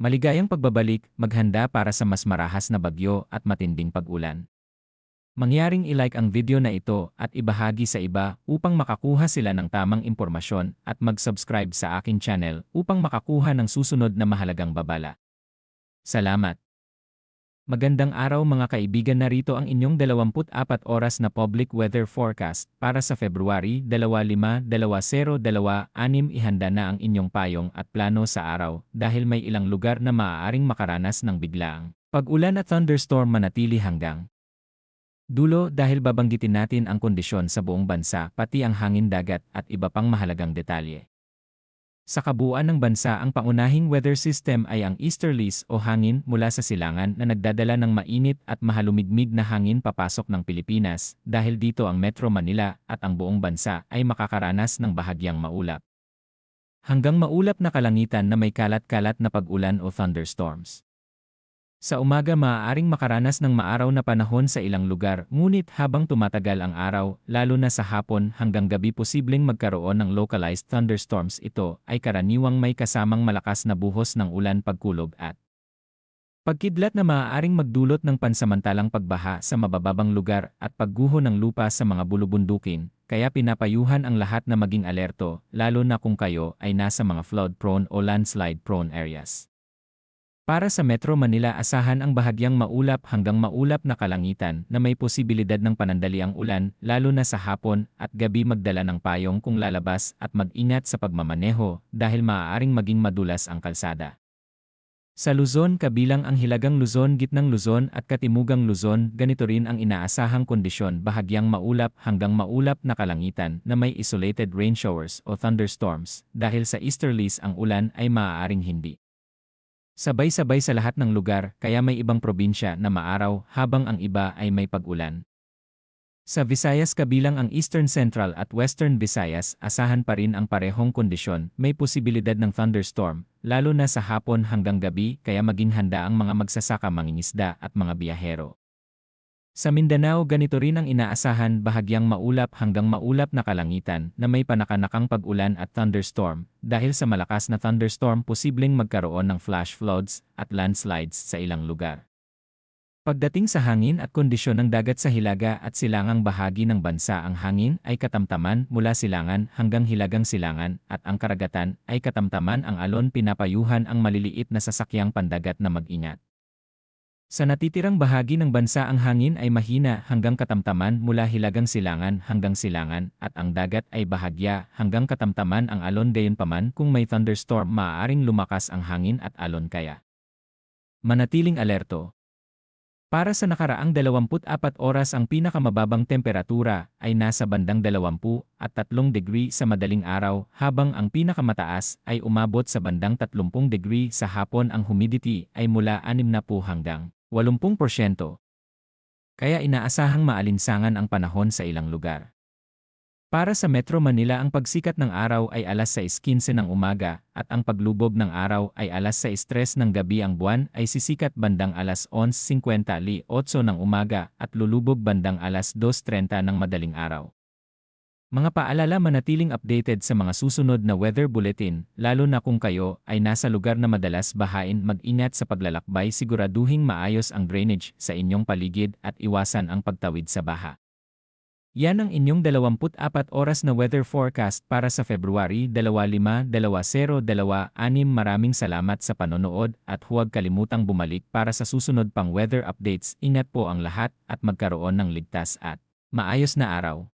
Maligayang pagbabalik, maghanda para sa mas marahas na bagyo at matinding pag-ulan. Mangyaring i-like ang video na ito at ibahagi sa iba upang makakuha sila ng tamang impormasyon at mag-subscribe sa aking channel upang makakuha ng susunod na mahalagang babala. Salamat! Magandang araw mga kaibigan, narito ang inyong 24 oras na public weather forecast para sa February 25, 2026. Ihanda na ang inyong payong at plano sa araw dahil may ilang lugar na maaaring makaranas ng biglaang pag-ulan at thunderstorm manatili hanggang dulo dahil babanggitin natin ang kondisyon sa buong bansa pati ang hangin dagat at iba pang mahalagang detalye. Sa kabuuan ng bansa, ang pangunahing weather system ay ang easterlies o hangin mula sa silangan na nagdadala ng mainit at mahalumigmig na hangin papasok ng Pilipinas dahil dito ang Metro Manila at ang buong bansa ay makakaranas ng bahagyang maulap hanggang maulap na kalangitan na may kalat-kalat na pag-ulan o thunderstorms. Sa umaga maaaring makaranas ng maaraw na panahon sa ilang lugar, ngunit habang tumatagal ang araw, lalo na sa hapon hanggang gabi posibleng magkaroon ng localized thunderstorms. Ito ay karaniwang may kasamang malakas na buhos ng ulan, pagkulog at pagkidlat na maaaring magdulot ng pansamantalang pagbaha sa mabababang lugar at pagguho ng lupa sa mga bulubundukin, kaya pinapayuhan ang lahat na maging alerto, lalo na kung kayo ay nasa mga flood-prone o landslide-prone areas. Para sa Metro Manila, asahan ang bahagyang maulap hanggang maulap na kalangitan na may posibilidad ng panandaliang ulan lalo na sa hapon at gabi. Magdala ng payong kung lalabas at mag-ingat sa pagmamaneho dahil maaaring maging madulas ang kalsada. Sa Luzon, kabilang ang Hilagang Luzon, Gitnang Luzon at Katimugang Luzon, ganito rin ang inaasahang kondisyon: bahagyang maulap hanggang maulap na kalangitan na may isolated rain showers o thunderstorms dahil sa easterlies ang ulan ay maaaring hindi sabay-sabay sa lahat ng lugar, kaya may ibang probinsya na maaraw habang ang iba ay may pag-ulan. Sa Visayas, kabilang ang Eastern Central at Western Visayas, asahan pa rin ang parehong kondisyon. May posibilidad ng thunderstorm, lalo na sa hapon hanggang gabi, kaya maging handa ang mga magsasaka, mangingisda at mga biyahero. Sa Mindanao, ganito rin ang inaasahan: bahagyang maulap hanggang maulap na kalangitan na may panakanakang pag-ulan at thunderstorm. Dahil sa malakas na thunderstorm, posibleng magkaroon ng flash floods at landslides sa ilang lugar. Pagdating sa hangin at kondisyon ng dagat, sa hilaga at silangang bahagi ng bansa ang hangin ay katamtaman mula silangan hanggang hilagang silangan at ang karagatan ay katamtaman. Ang alon, pinapayuhan ang maliliit na sasakyang pandagat na mag-ingat. Sa natitirang bahagi ng bansa ang hangin ay mahina hanggang katamtaman mula hilagang silangan hanggang silangan at ang dagat ay bahagya hanggang katamtaman ang alon. Gayunpaman, kung may thunderstorm, maaaring lumakas ang hangin at alon, kaya manatiling alerto. Para sa nakaraang 24 oras, ang pinakamababang temperatura ay nasa bandang 23 degree sa madaling araw habang ang pinakamataas ay umabot sa bandang 30 degree sa hapon. Ang humidity ay mula 60 hanggang 80%. Kaya inaasahang maalinsangan ang panahon sa ilang lugar. Para sa Metro Manila, ang pagsikat ng araw ay alas 6:15 ng umaga at ang paglubog ng araw ay alas 6:03 ng gabi. Ang buwan ay sisikat bandang alas 11:58 ng umaga at lulubog bandang alas 2:30 ng madaling araw. Mga paalala: manatiling updated sa mga susunod na weather bulletin, lalo na kung kayo ay nasa lugar na madalas bahain. Mag-ingat sa paglalakbay, siguraduhing maayos ang drainage sa inyong paligid at iwasan ang pagtawid sa baha. Yan ang inyong 24 oras na weather forecast para sa February 25, 2026. Maraming salamat sa panonood at huwag kalimutang bumalik para sa susunod pang weather updates. Ingat po ang lahat at magkaroon ng ligtas at maayos na araw.